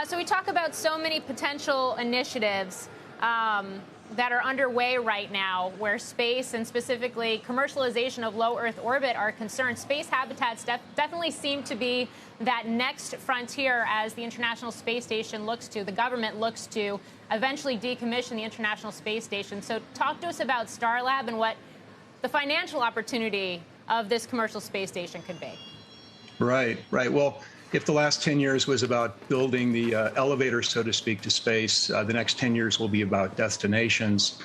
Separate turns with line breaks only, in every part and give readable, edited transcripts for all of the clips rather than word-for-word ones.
So we talk about so many potential initiatives that are underway right now where space and specifically commercialization of low Earth orbit are concerned. Space habitats definitely seem to be that next frontier as the International Space Station the government looks to eventually decommission the International Space Station. So talk to us about Starlab and what the financial opportunity of this commercial space station could be.
Right. Well, if the last 10 years was about building the elevator, so to speak, to space, the next 10 years will be about destinations.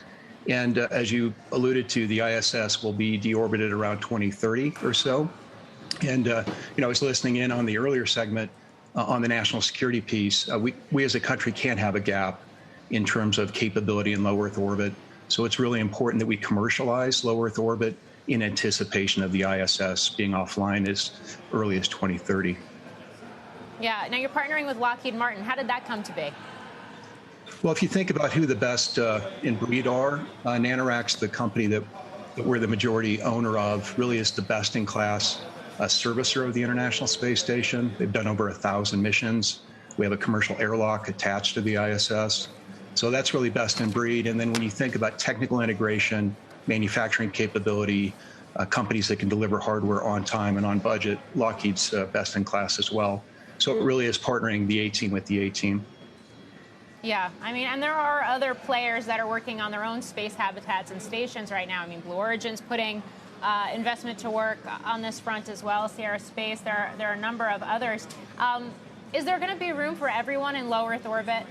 And as you alluded to, the ISS will be deorbited around 2030 or so. And, I was listening in on the earlier segment on the national security piece. We as a country can't have a gap in terms of capability in low Earth orbit. So it's really important that we commercialize low Earth orbit in anticipation of the ISS being offline as early as 2030.
Yeah. Now you're partnering with Lockheed Martin. How did that come to be?
Well, if you think about who the best in breed are, Nanoracks, the company that we're the majority owner of, really is the best in class servicer of the International Space Station. They've done over 1,000 missions. We have a commercial airlock attached to the ISS. So that's really best in breed. And then when you think about technical integration, manufacturing capability, companies that can deliver hardware on time and on budget, Lockheed's best in class as well. So it really is partnering the A-team with the A-team.
Yeah, and there are other players that are working on their own space habitats and stations right now. Blue Origin's putting investment to work on this front as well, Sierra Space. There are a number of others. Is there going to be room for everyone in low Earth orbit?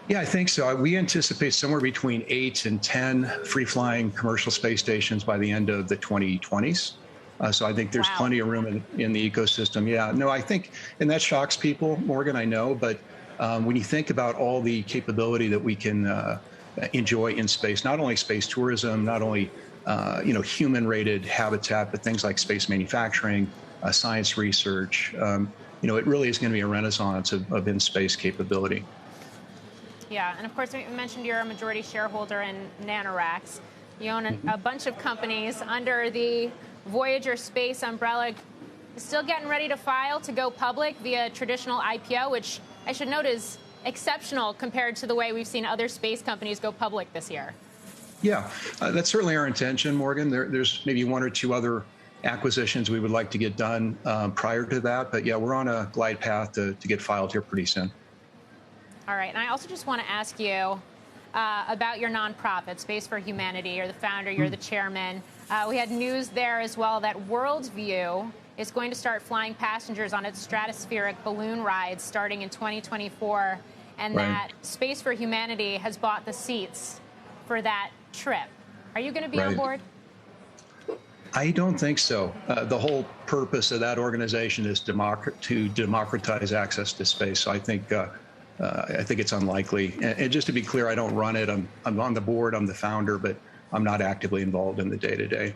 Yeah, I think so. We anticipate somewhere between 8 and 10 free-flying commercial space stations by the end of the 2020s. So I think there's plenty of room in the ecosystem. Yeah, no, I think, and that shocks people, Morgan, I know, but when you think about all the capability that we can enjoy in space, not only space tourism, not only human-rated habitat, but things like space manufacturing, science research, it really is going to be a renaissance of in-space capability.
Yeah, and of course, we mentioned you're a majority shareholder in Nanoracks. You own a bunch of companies under the Voyager Space umbrella. Still getting ready to file to go public via traditional IPO, which I should note is exceptional compared to the way we've seen other space companies go public this year.
Yeah, that's certainly our intention, Morgan. There's maybe one or two other acquisitions we would like to get done prior to that. But yeah, we're on a glide path to get filed here pretty soon.
All right. And I also just want to ask you about your nonprofit, Space for Humanity. You're the founder, you're the chairman. We had news there as well that Worldview is going to start flying passengers on its stratospheric balloon rides starting in 2024, and that Space for Humanity has bought the seats for that trip. Are you going to be on board?
I don't think so. The whole purpose of that organization is to democratize access to space. So I think it's unlikely. And just to be clear, I don't run it. I'm on the board. I'm the founder, but I'm not actively involved in the day-to-day.